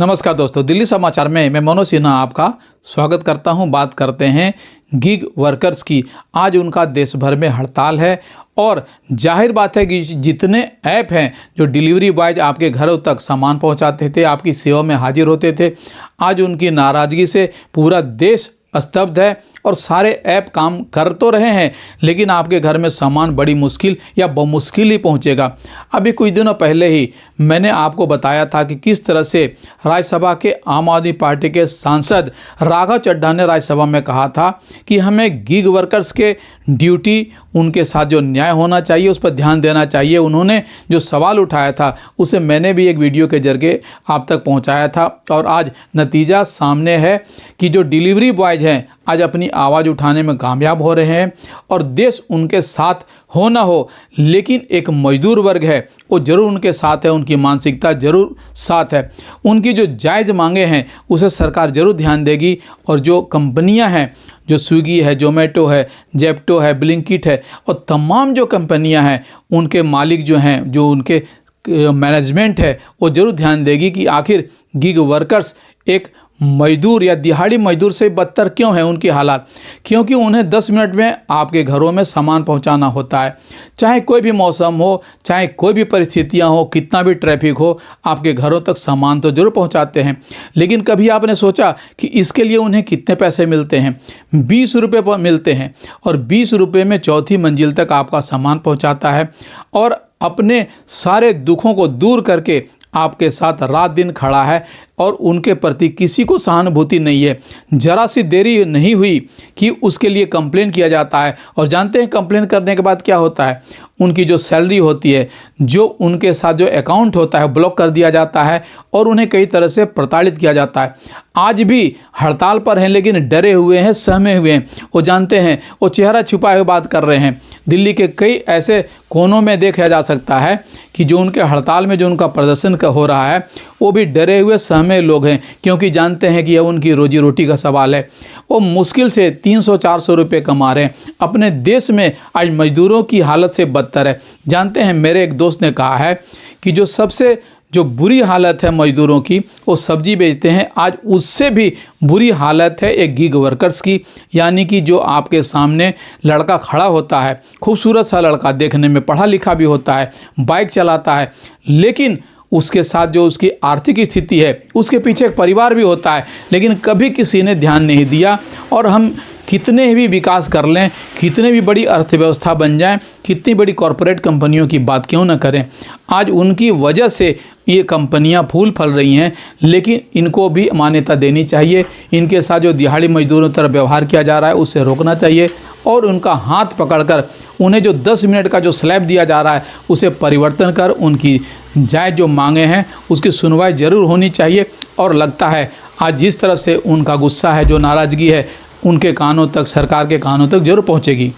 नमस्कार दोस्तों, दिल्ली समाचार में मैं मनोज सिन्हा आपका स्वागत करता हूं। बात करते हैं गिग वर्कर्स की। आज उनका देश भर में हड़ताल है और जाहिर बात है कि जितने ऐप हैं जो डिलीवरी बॉयज आपके घरों तक सामान पहुंचाते थे, आपकी सेवा में हाजिर होते थे, आज उनकी नाराज़गी से पूरा देश स्तब्ध है और सारे ऐप काम कर तो रहे हैं लेकिन आपके घर में सामान बड़ी मुश्किल या बमुश्किल ही पहुंचेगा। अभी कुछ दिनों पहले ही मैंने आपको बताया था कि किस तरह से राज्यसभा के आम आदमी पार्टी के सांसद राघव चड्ढा ने राज्यसभा में कहा था कि हमें गिग वर्कर्स के ड्यूटी, उनके साथ जो न्याय होना चाहिए उस पर ध्यान देना चाहिए। उन्होंने जो सवाल उठाया था उसे मैंने भी एक वीडियो के जरिए आप तक पहुंचाया था और आज नतीजा सामने है कि जो डिलीवरी बॉयज हैं आज अपनी आवाज़ उठाने में कामयाब हो रहे हैं और देश उनके साथ हो ना हो, लेकिन एक मजदूर वर्ग है वो ज़रूर उनके साथ है, उनकी मानसिकता ज़रूर साथ है। उनकी जो जायज़ मांगे हैं उसे सरकार ज़रूर ध्यान देगी और जो कंपनियां हैं, जो स्विगी है, जोमेटो है, जेप्टो है, ब्लिंकिट है और तमाम जो कंपनियां हैं उनके मालिक जो हैं, जो उनके मैनेजमेंट है, वो ज़रूर ध्यान देगी कि आखिर गिग वर्कर्स एक मजदूर या दिहाड़ी मजदूर से बदतर क्यों है उनकी हालात, क्योंकि उन्हें 10 मिनट में आपके घरों में सामान पहुंचाना होता है। चाहे कोई भी मौसम हो, चाहे कोई भी परिस्थितियां हो, कितना भी ट्रैफिक हो, आपके घरों तक सामान तो जरूर पहुंचाते हैं। लेकिन कभी आपने सोचा कि इसके लिए उन्हें कितने पैसे मिलते हैं? 20 रुपये मिलते हैं और 20 रुपये में चौथी मंजिल तक आपका सामान पहुँचाता है और अपने सारे दुखों को दूर करके आपके साथ रात दिन खड़ा है और उनके प्रति किसी को सहानुभूति नहीं है। जरा सी देरी नहीं हुई कि उसके लिए कंप्लेन किया जाता है और जानते हैं कंप्लेन करने के बाद क्या होता है? उनकी जो सैलरी होती है, जो उनके साथ जो अकाउंट होता है ब्लॉक कर दिया जाता है और उन्हें कई तरह से प्रताड़ित किया जाता है। आज भी हड़ताल पर हैं लेकिन डरे हुए हैं, सहमे हुए हैं। वो जानते हैं, वो चेहरा छुपाए हुए बात कर रहे हैं। दिल्ली के कई ऐसे कोनों में देखा जा सकता है कि जो उनके हड़ताल में जो उनका प्रदर्शन हो रहा है वो भी डरे हुए सहमे लोग हैं, क्योंकि जानते हैं कि यह उनकी रोजी रोटी का सवाल है। वो मुश्किल से 300-400 रुपये कमा रहे हैं। अपने देश में आज मजदूरों की हालत से बदतर है। जानते हैं, मेरे एक दोस्त ने कहा है कि जो सबसे जो बुरी हालत है मजदूरों की, वो सब्जी बेचते हैं। आज उससे भी बुरी हालत है एक गिग वर्कर्स की, यानी कि जो आपके सामने लड़का खड़ा होता है, खूबसूरत सा लड़का, देखने में पढ़ा लिखा भी होता है, बाइक चलाता है, लेकिन उसके साथ जो उसकी आर्थिक स्थिति है, उसके पीछे एक परिवार भी होता है, लेकिन कभी किसी ने ध्यान नहीं दिया। और हम कितने भी विकास कर लें, कितने भी बड़ी अर्थव्यवस्था बन जाए, कितनी बड़ी कॉरपोरेट कंपनियों की बात क्यों ना करें, आज उनकी वजह से ये कंपनियां फूल फल रही हैं, लेकिन इनको भी मान्यता देनी चाहिए। इनके साथ जो दिहाड़ी मजदूरों तरह व्यवहार किया जा रहा है उसे रोकना चाहिए और उनका हाथ पकड़कर उन्हें जो 10 मिनट का जो स्लैब दिया जा रहा है उसे परिवर्तन कर उनकी जायज़ जो मांगे हैं उसकी सुनवाई ज़रूर होनी चाहिए। और लगता है आज जिस तरह से उनका गुस्सा है, जो नाराज़गी है, उनके कानों तक, सरकार के कानों तक जरूर पहुंचेगी।